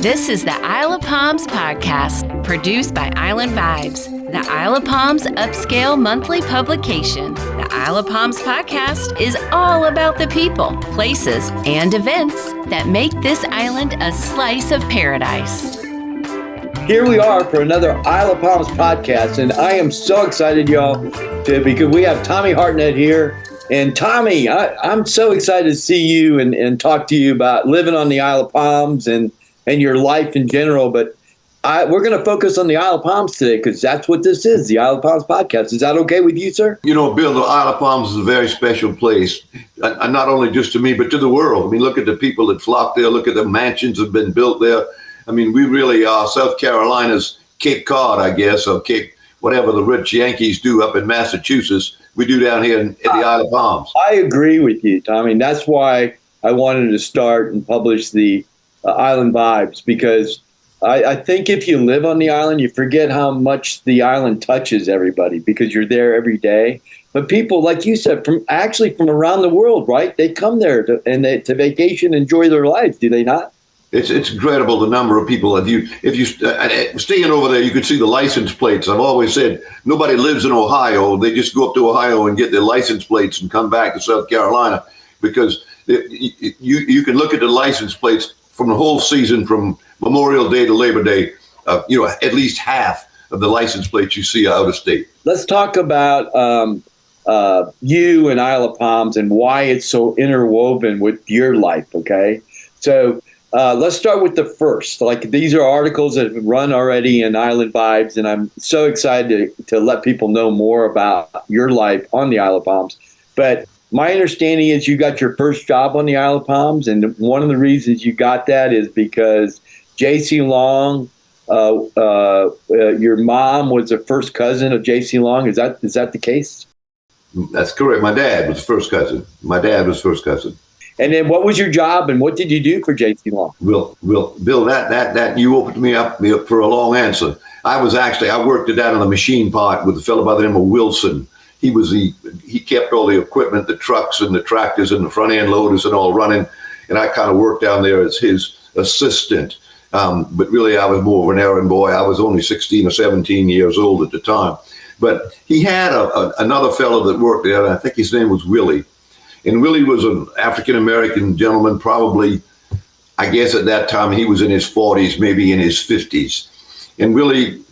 This is the Isle of Palms podcast, produced by Island Vibes, the Isle of Palms upscale monthly publication. The Isle of Palms podcast is all about the people, places, and events that make this island a slice of paradise. Here we are for another Isle of Palms podcast, and I am so excited, y'all, because we have Tommy Hartnett here. And Tommy, I'm so excited to see you and talk to you about living on the Isle of Palms and your life in general. But we're going to focus on the Isle of Palms today because that's what this is, the Isle of Palms podcast. Is that okay with you, sir? You know, Bill, the Isle of Palms is a very special place, not only just to me, but to the world. I mean, look at the people that flock there. Look at the mansions that have been built there. I mean, we really are South Carolina's Cape Cod, I guess, or Cape, whatever the rich Yankees do up in Massachusetts, we do down here at the Isle of Palms. I agree with you, Tommy. That's why I wanted to start and publish the Island Vibes, because I think if you live on the island, you forget how much the island touches everybody because you're there every day. But people, like you said, from around the world, right? They come there to vacation, enjoy their lives, do they not? It's incredible the number of people. If you staying over there, you could see the license plates. I've always said nobody lives in Ohio. They just go up to Ohio and get their license plates and come back to South Carolina, because you can look at the license plates from the whole season, from Memorial Day to Labor Day. At least half of the license plates you see are out of state. Let's talk about you and Isle of Palms and why it's so interwoven with your life. Okay, so. Let's start with the first. Like, these are articles that have run already in Island Vibes, and I'm so excited to let people know more about your life on the Isle of Palms. But my understanding is you got your first job on the Isle of Palms, and one of the reasons you got that is because J.C. Long, your mom was a first cousin of J.C. Long. Is that the case? That's correct. My dad was first cousin. And then what was your job and what did you do for J.C. Long? Bill, that you opened me up for a long answer. I worked down on the machine part with a fellow by the name of Wilson. He kept all the equipment, the trucks and the tractors and the front end loaders and all running. And I kind of worked down there as his assistant. But really I was more of an errand boy. I was only 16 or 17 years old at the time. But he had another fellow that worked there, and I think his name was Willie. And Willie was an African-American gentleman, probably, I guess at that time he was in his 40s, maybe in his 50s. And Willie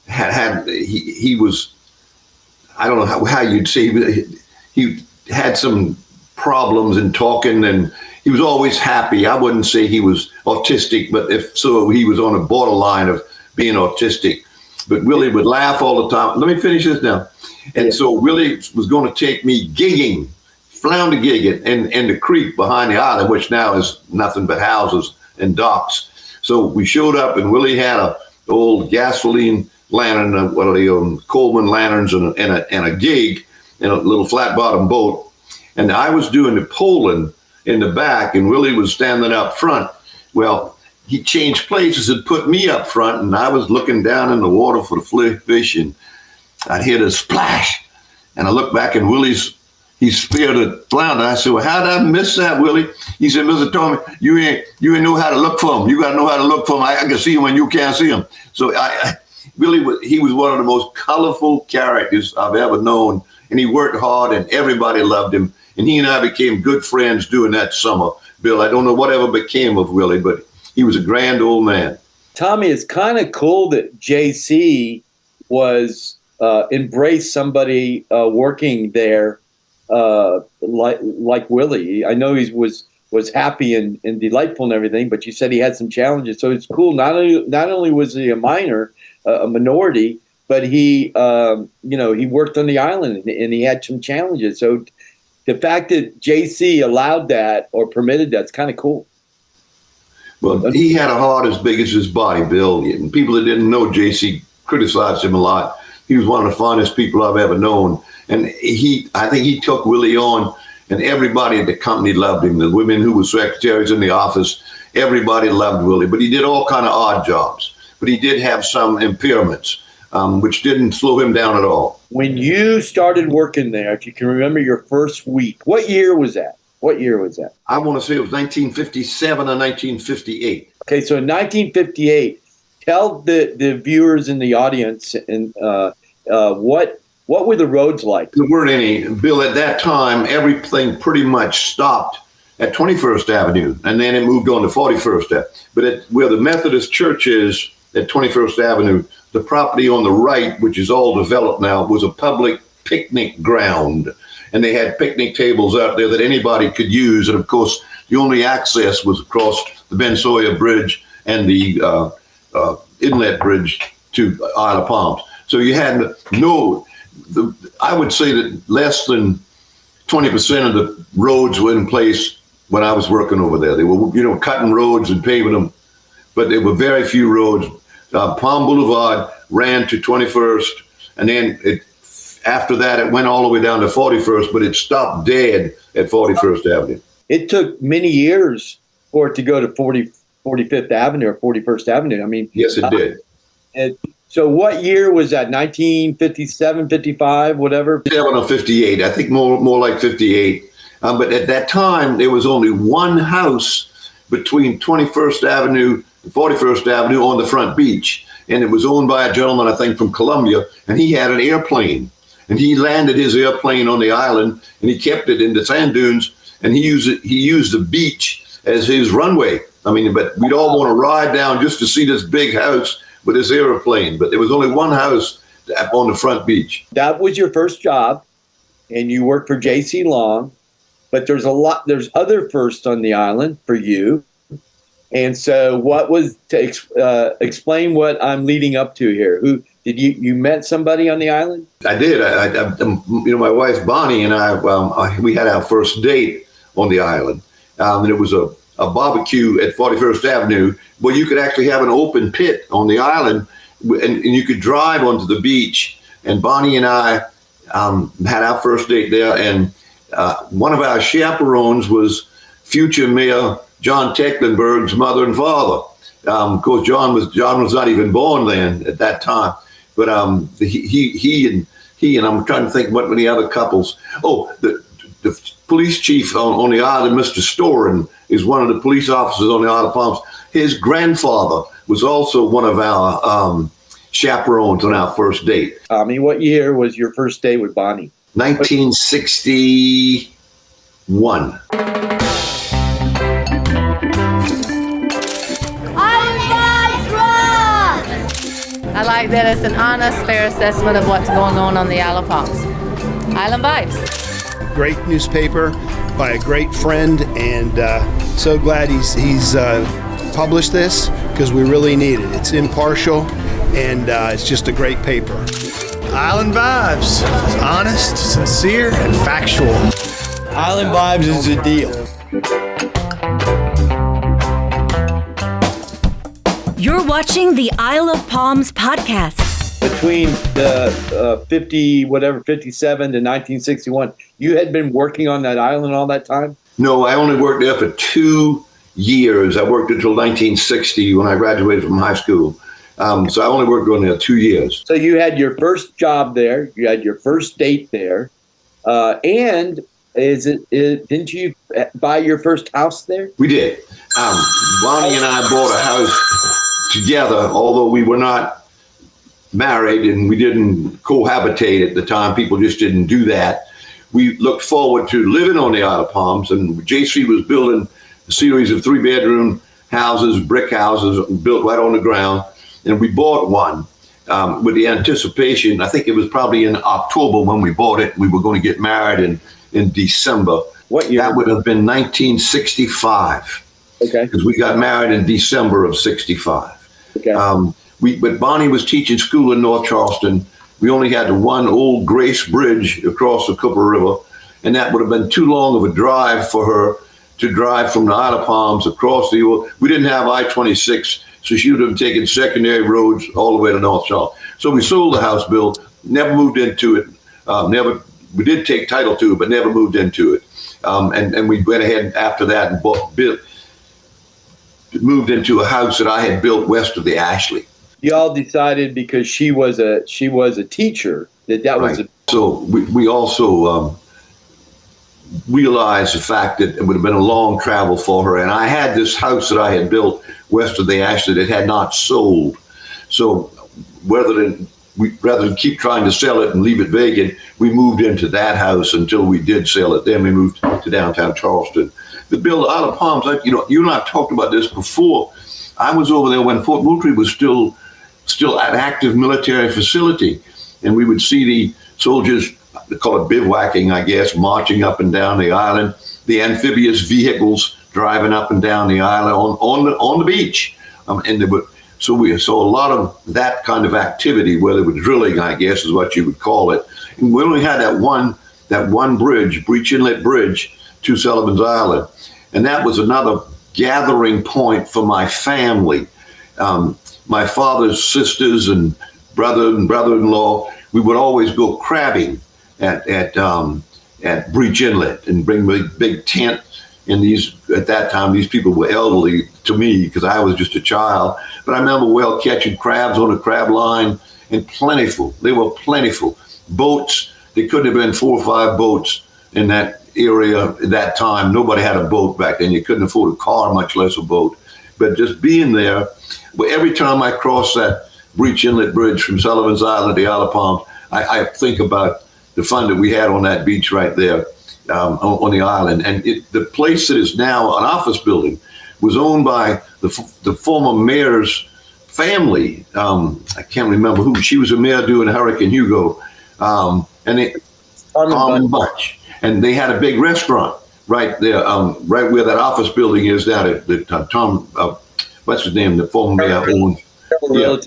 he was, I don't know how you'd say, he had some problems in talking, and he was always happy. I wouldn't say he was autistic, but if so, he was on a borderline of being autistic. But Willie would laugh all the time. Let me finish this now. And so Willie was going to take me gigging. Flounder gigging in the creek behind the island, which now is nothing but houses and docks. So we showed up, and Willie had a old gasoline lantern, Coleman lanterns, and a gig, and a little flat bottom boat. And I was doing the poling in the back, and Willie was standing up front. Well, he changed places and put me up front, and I was looking down in the water for the fish, and I'd hear the splash, and I looked back, and he speared a flounder. I said, "Well, how did I miss that, Willie?" He said, "Mr. Tommy, you ain't know how to look for him. You got to know how to look for him. I can see him when you can't see him." So he was one of the most colorful characters I've ever known, and he worked hard, and everybody loved him. And he and I became good friends during that summer. Bill, I don't know whatever became of Willie, but he was a grand old man. Tommy, it's kind of cool that JC was embraced somebody working there. Like Willie. I know he was happy and delightful and everything, but you said he had some challenges. So it's cool. Not only was he a minority, but he worked on the island and he had some challenges. So the fact that JC allowed that or permitted that's kind of cool. Well, he had a heart as big as his body, Bill. And people that didn't know JC criticized him a lot. He was one of the finest people I've ever known. And I think he took Willie on, and everybody at the company loved him. The women who were secretaries in the office, everybody loved Willie. But he did all kind of odd jobs. But he did have some impairments, which didn't slow him down at all. When you started working there, if you can remember your first week, what year was that? I want to say it was 1957 or 1958. Okay, so in 1958, tell the viewers in the audience and what were the roads like? There weren't any, Bill. At that time, everything pretty much stopped at 21st Avenue, and then it moved on to 41st Avenue. But where the Methodist Church is at 21st Avenue, the property on the right, which is all developed now, was a public picnic ground, and they had picnic tables out there that anybody could use. And of course, the only access was across the Ben Sawyer Bridge and the inlet bridge to Isle of Palms. So you had I would say that less than 20% of the roads were in place when I was working over there. They were, cutting roads and paving them, but there were very few roads. Palm Boulevard ran to 21st, and then after that, it went all the way down to 41st, but it stopped dead at 41st Avenue. It took many years for it to go to 45th Avenue or 41st Avenue. I mean, yes, it did. So what year was that? 1957, 55, whatever? 57 or 58. I think more like 58. But at that time, there was only one house between 21st Avenue and 41st Avenue on the front beach. And it was owned by a gentleman, I think, from Colombia. And he had an airplane. And he landed his airplane on the island, and he kept it in the sand dunes. And he used the beach as his runway. I mean, but we'd all want to ride down just to see this big house with his airplane. But there was only one house on the front beach. That was your first job, and you worked for J.C. Long. But there's other firsts on the island for you. And so what was, to explain what I'm leading up to here? Who did you met somebody on the island? I did. My wife Bonnie and I, we had our first date on the island. And it was a barbecue at 41st Avenue where you could actually have an open pit on the island, and you could drive onto the beach. And Bonnie and I had our first date there, and one of our chaperones was future Mayor John Tecklenburg's mother and father. Of course, John was not even born then at that time, but he and I'm trying to think what many other couples. Oh, the police chief on the island, Mr. Storen, is one of the police officers on the Isle of Palms. His grandfather was also one of our chaperones on our first date. Tommy, what year was your first date with Bonnie? 1961. I like that it's an honest, fair assessment of what's going on the Isle of Palms. Island Vibes. Great newspaper by a great friend, and so glad he's published this because we really need it. It's impartial, and it's just a great paper. Island Vibes. It's honest, sincere, and factual. Island Vibes is the deal. You're watching the Isle of Palms podcast. Between the 57 to 1961, you had been working on that island all that time? No, I only worked there for 2 years. I worked until 1960 when I graduated from high school. So I only worked on there 2 years. So you had your first job there. You had your first date there. And didn't you buy your first house there? We did. Bonnie and I bought a house together, although we were not married and we didn't cohabitate at the time. People just didn't do that. We looked forward to living on the Isle of Palms, and JC was building a series of 3-bedroom houses, brick houses built right on the ground. And we bought one with the anticipation. I think it was probably in October when we bought it. We were going to get married in December. What year? That would have been 1965. Okay. Because we got married in December of 65. Okay. But Bonnie was teaching school in North Charleston. We only had the one old Grace Bridge across the Cooper River, and that would have been too long of a drive for her to drive from the Isle of Palms across the. We didn't have I-26, so she would have taken secondary roads all the way to North Charleston. So we sold the house, Bill. Never moved into it. We did take title to it, but never moved into it. And we went ahead after that and moved into a house that I had built west of the Ashley. Y'all decided because she was a teacher that right. was. So we also realized the fact that it would have been a long travel for her. And I had this house that I had built west of the Ashley that had not sold. So rather than keep trying to sell it and leave it vacant, we moved into that house until we did sell it. Then we moved to downtown Charleston. But Bill, the Isle of Palms, you and I have talked about this before. I was over there when Fort Moultrie was still an active military facility. And we would see the soldiers, they call it bivouacking, I guess, marching up and down the island, the amphibious vehicles driving up and down the island on the beach. And they would, so we saw a lot of that kind of activity where they were drilling, I guess is what you would call it. And we only had that one bridge, Breach Inlet Bridge, to Sullivan's Island. And that was another gathering point for my family. My father's sisters and brother-in-law, we would always go crabbing at Breach Inlet and bring a big tent. And at that time, these people were elderly to me because I was just a child. But I remember catching crabs on a crab line, and plentiful. They were plentiful. Boats, there couldn't have been 4 or 5 boats in that area at that time. Nobody had a boat back then. You couldn't afford a car, much less a boat. But just being there, every time I cross that Breach Inlet Bridge from Sullivan's Island to the Isle of Palms, I think about the fun that we had on that beach right there on the island. And the place that is now an office building was owned by the former mayor's family. I can't remember who. She was a mayor during Hurricane Hugo. And Armin Bunch. And they had a big restaurant right there, right where that office building is now. That Tom, what's his name? The former mayor owned. Yeah.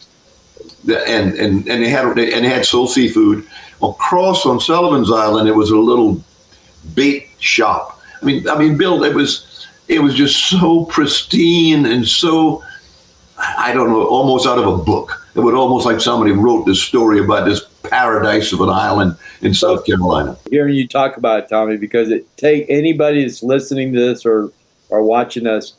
And they had soul seafood. Across on Sullivan's Island, there was a little bait shop. I mean, Bill, it was just so pristine and so, I don't know, almost out of a book. It was almost like somebody wrote this story about this paradise of an island in South Carolina. Hearing you talk about it, Tommy, because anybody that's listening to this or watching us,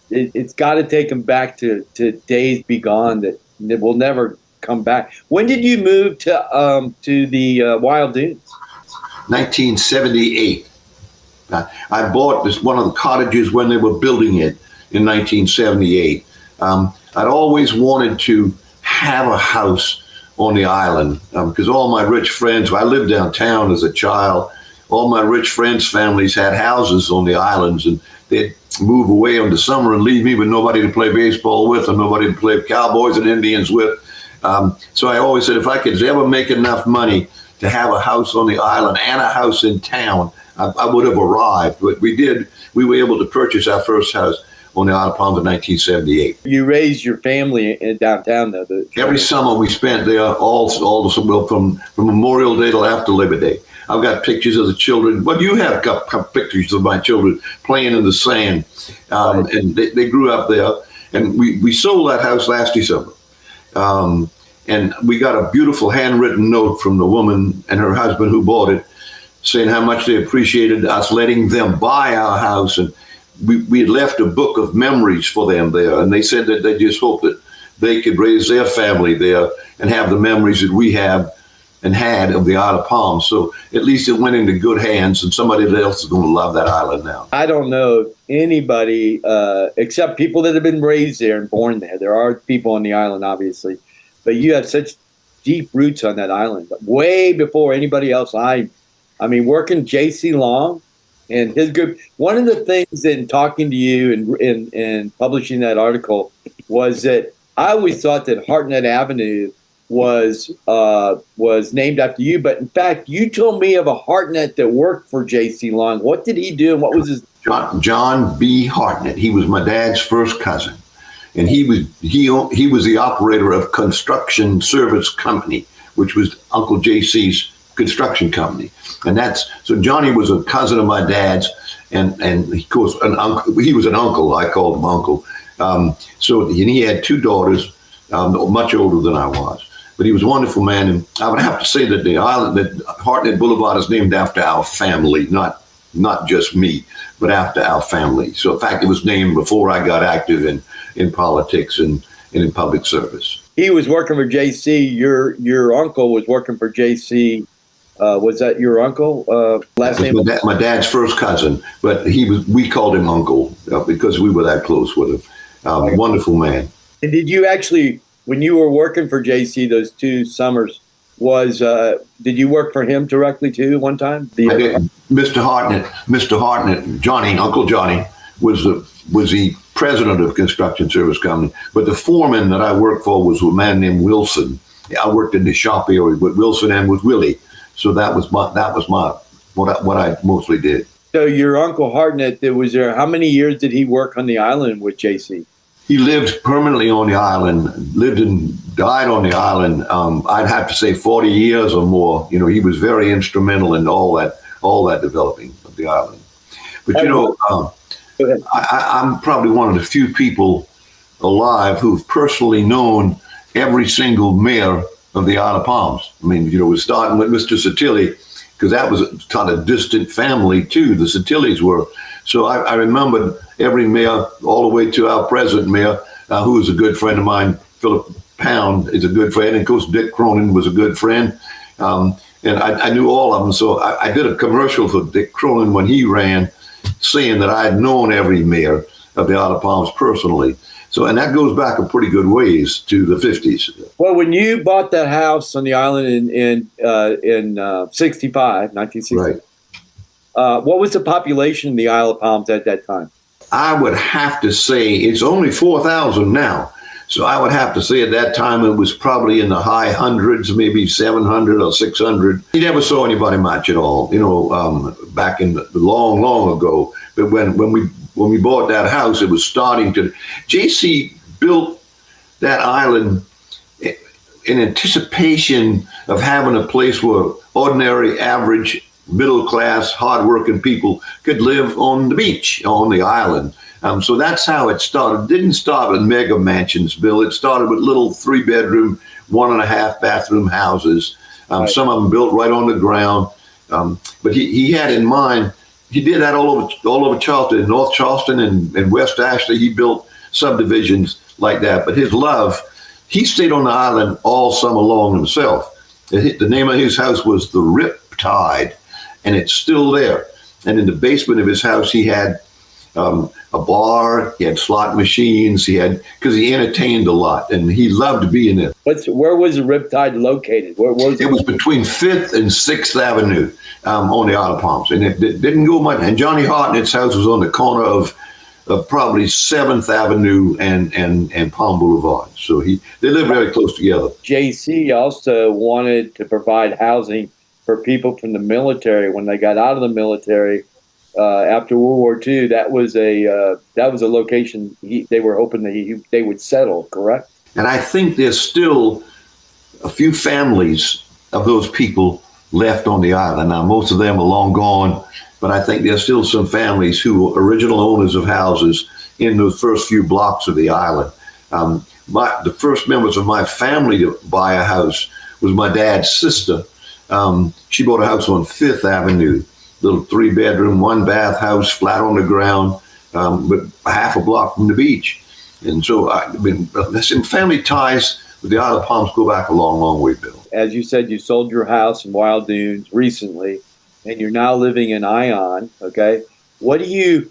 it's got to take them back to days begone that will never come back. When did you move to the Wild Dunes? 1978. I bought one of the cottages when they were building it in 1978. I'd always wanted to have a house on the island because all my rich friends, I lived downtown as a child, all my rich friends' families had houses on the islands, and they'd move away in the summer and leave me with nobody to play baseball with and nobody to play Cowboys and Indians with. So I always said, if I could ever make enough money to have a house on the island and a house in town, I would have arrived. But we did. We were able to purchase our first house on the Isle of Palms in 1978. You raised your family in downtown, though. Every summer we spent there, all from Memorial Day till after Labor Day. I've got pictures of the children. Well, you have got pictures of my children playing in the sand, and they grew up there. And we sold that house last December. And we got a beautiful handwritten note from the woman and her husband who bought it, saying how much they appreciated us letting them buy our house. And we had left a book of memories for them there. And they said that they just hoped that they could raise their family there and have the memories that we have and had of the Isle of Palms. So at least it went into good hands, and somebody else is going to love that island now. I don't know anybody except people that have been raised there and born there. There are people on the island, obviously, but you have such deep roots on that island. But way before anybody else, I mean, working J.C. Long and his group. One of the things in talking to you and publishing that article was that I always thought that Hartnett Avenue was named after you, but in fact, you told me of a Hartnett that worked for J.C. Long. What did he do, and what was his? John B. Hartnett. He was my dad's first cousin, and he was the operator of Construction Service Company, which was Uncle J.C.'s construction company, and so Johnny was a cousin of my dad's, and of course an uncle. He was an uncle. I called him uncle. So he had 2 daughters, much older than I was. But he was a wonderful man, and I would have to say that the island, that Hartnett Boulevard, is named after our family, not just me, but after our family. So in fact, it was named before I got active in politics and in public service. He was working for J.C. Your uncle was working for J.C. Was that your uncle? Last name? My dad's first cousin, but we called him Uncle because we were that close with him. Wonderful man. And did you actually, when you were working for JC those 2 summers, did you work for him directly too one time? I did. Mr. Hartnett, Johnny, Uncle Johnny, was the president of construction service company, but the foreman that I worked for was a man named Wilson. I worked in the shop area with Wilson and with Willie, so that was what I mostly did. So your Uncle Hartnett, how many years did he work on the island with JC? He lived permanently on the island, died on the island. I'd have to say 40 years or more. You know, he was very instrumental in all that developing of the island. But I'm probably one of the few people alive who've personally known every single mayor of the Isle of Palms. I mean, we're starting with Mr. Satilli, because that was a kind of distant family too. The Satillis were. So I remembered every mayor all the way to our present mayor, who is a good friend of mine. Philip Pound is a good friend. And of course, Dick Cronin was a good friend. And I knew all of them. So I did a commercial for Dick Cronin when he ran, saying that I had known every mayor of the Isle of Palms personally. So, and that goes back a pretty good ways to the 50s. Well, when you bought that house on the island in 1965, right. What was the population in the Isle of Palms at that time? I would have to say it's only 4,000 now. So I would have to say at that time it was probably in the high hundreds, maybe 700 or 600. You never saw anybody much at all, back in the long, long ago. But when we bought that house, it was starting to. JC built that island in anticipation of having a place where ordinary, average, middle-class, hard-working people could live on the beach, on the island. So that's how it started. It didn't start with mega mansions, Bill. It started with little 3-bedroom, 1.5-bathroom houses. Right. Some of them built right on the ground. But he had in mind, he did that all over Charleston, in North Charleston and West Ashley. He built subdivisions like that. But his love, he stayed on the island all summer long himself. The name of his house was the Riptide, and it's still there. And in the basement of his house, he had a bar, he had slot machines, because he entertained a lot, and he loved being there. Where was the Riptide located? Where was it? It was between 5th and 6th Avenue on the Isle of Palms, and it didn't go much. And Johnny Hartnett's house was on the corner of probably 7th Avenue and Palm Boulevard. So they lived very close together. JC also wanted to provide housing for people from the military when they got out of the military after World War II. That was a location they were hoping that they would settle. Correct. And I think there's still a few families of those people left on the island. Now, most of them are long gone, but I think there's still some families who were original owners of houses in those first few blocks of the island. The first members of my family to buy a house was my dad's sister. She bought a house on 5th Avenue, little 3-bedroom, 1-bath house, flat on the ground, but half a block from the beach. And so, family ties with the Isle of Palms go back a long, long way, Bill. As you said, you sold your house in Wild Dunes recently, and you're now living in Ion. Okay, what do you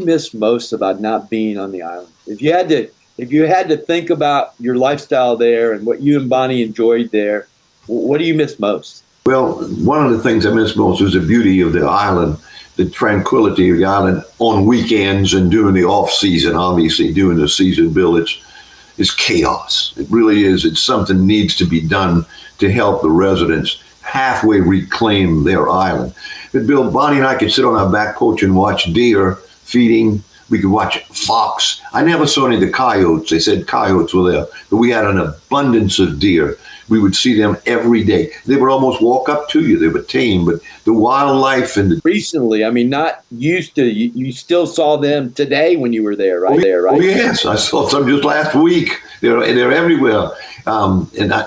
miss most about not being on the island? If you had to think about your lifestyle there and what you and Bonnie enjoyed there, what do you miss most? Well, one of the things I miss most is the beauty of the island, the tranquility of the island on weekends and during the off season. Obviously, during the season, Bill, it's chaos. It really is. It's something needs to be done to help the residents halfway reclaim their island. But Bill, Bonnie and I could sit on our back porch and watch deer feeding. We could watch fox. I never saw any of the coyotes. They said coyotes were there, but we had an abundance of deer. We would see them every day. They would almost walk up to you. They were tame, but the wildlife and recently, not used to. You still saw them today when you were there, right? Oh yes, I saw some just last week. They're everywhere.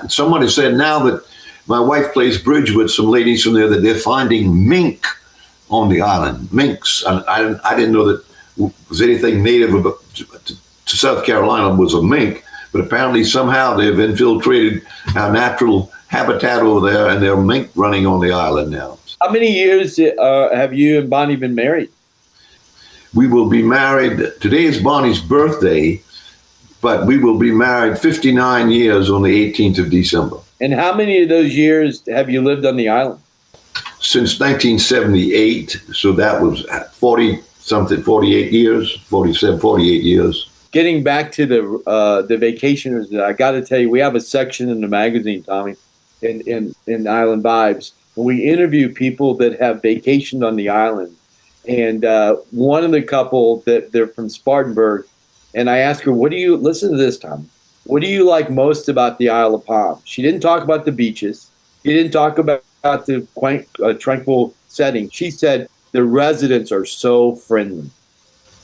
Somebody said now that my wife plays bridge with some ladies from there that they're finding mink on the island. Minks. I didn't know that was anything native to South Carolina was a mink. But apparently somehow they've infiltrated our natural habitat over there, and there are mink running on the island now. How many years have you and Bonnie been married? We will be married. Today is Bonnie's birthday, but we will be married 59 years on the 18th of December. And how many of those years have you lived on the island? Since 1978, so that was 48 years, 47, 48 years. Getting back to the vacationers, I got to tell you, we have a section in the magazine, Tommy, in Island Vibes. We interview people that have vacationed on the island. And one of the couple, that they're from Spartanburg, and I asked her, listen to this, Tommy, what do you like most about the Isle of Palms? She didn't talk about the beaches. She didn't talk about the quaint, tranquil setting. She said the residents are so friendly.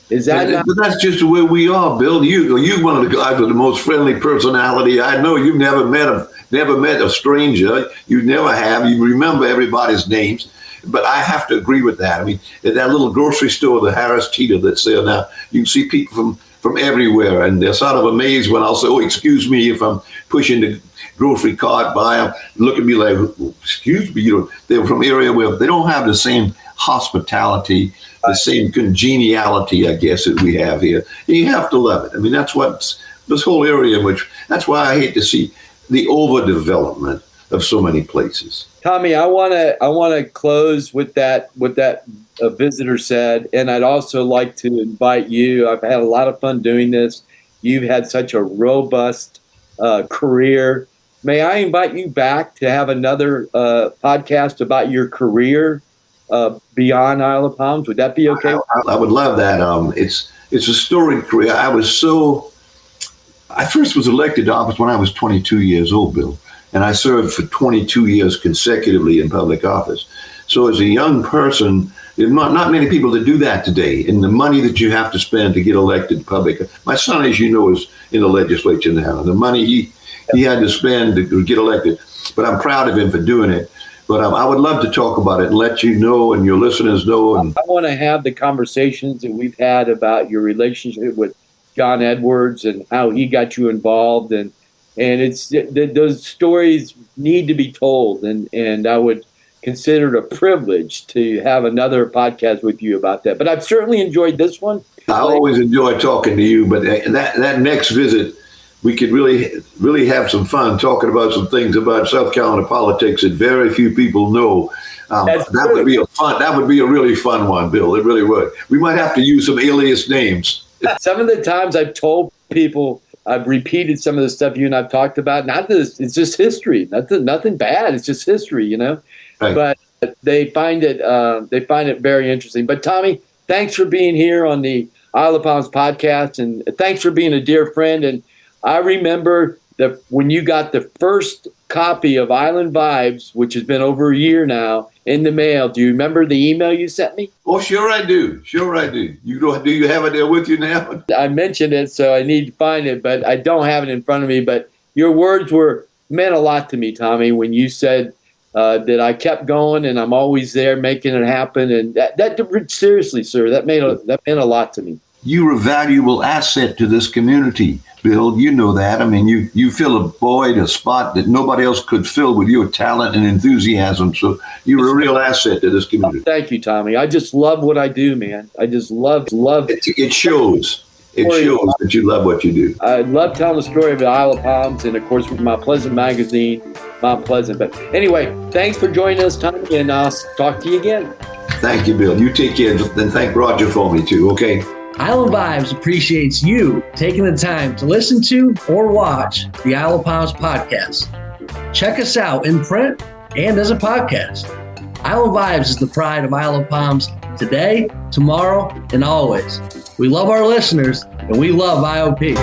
Is that not? But that's just the way we are, Bill. You're one of the guys with the most friendly personality. I know you've never met a stranger. You never have. You remember everybody's names. But I have to agree with that. I mean, at that little grocery store, the Harris Teeter that's there now, you can see people from everywhere, and they're sort of amazed when I'll say, "Oh, excuse me," if I'm pushing the grocery cart by them, look at me like, "Excuse me," they're from area where they don't have the same hospitality, the same congeniality, I guess, that we have here. And you have to love it. I mean, that's what this whole area, that's why I hate to see the overdevelopment of so many places. Tommy, I want to close with that a visitor said, and I'd also like to invite you. I've had a lot of fun doing this. You've had such a robust career. May I invite you back to have another podcast about your career beyond Isle of Palms? Would that be okay? I would love that. It's a storied career. I first was elected to office when I was 22 years old, Bill, and I served for 22 years consecutively in public office. So as a young person, there are not many people that do that today. And the money that you have to spend to get elected in public. My son, as you know, is in the legislature now. And the money he had to spend to get elected. But I'm proud of him for doing it. But I would love to talk about it and let you know and your listeners know. And I want to have the conversations that we've had about your relationship with John Edwards and how he got you involved. And those stories need to be told. And I would consider it a privilege to have another podcast with you about that. But I've certainly enjoyed this one. I always enjoy talking to you. But that next visit, we could really have some fun talking about some things about South Carolina politics that very few people know. That would be a really fun one, Bill. It really would. We might have to use some alias names. Some of the times I've told people, I've repeated some of the stuff you and I've talked about. It's just history. Nothing bad. It's just history, you know. Right. But they find it very interesting. But Tommy, thanks for being here on the Isle of Palms podcast, and thanks for being a dear friend. And I remember when you got the first copy of Island Vibes, which has been over a year now, in the mail. Do you remember the email you sent me? Oh, sure I do. Do you have it there with you now? I mentioned it, so I need to find it, but I don't have it in front of me. But your words meant a lot to me, Tommy, when you said that I kept going and I'm always there making it happen. And that seriously, sir, that meant a lot to me. You're a valuable asset to this community, Bill. You know that. I mean, you fill a spot that nobody else could fill with your talent and enthusiasm. So you're a real asset to this community. Thank you, Tommy. I just love what I do, man. I just love it. It shows. It shows that you love what you do. I love telling the story of the Isle of Palms, and of course with my Pleasant magazine, Mount Pleasant. But anyway, thanks for joining us, Tommy, and I'll talk to you again. Thank you, Bill. You take care, and thank Roger for me too. Okay. Island Vibes appreciates you taking the time to listen to or watch the Isle of Palms podcast. Check us out in print and as a podcast. Island Vibes is the pride of Isle of Palms today, tomorrow, and always. We love our listeners, and we love IOP.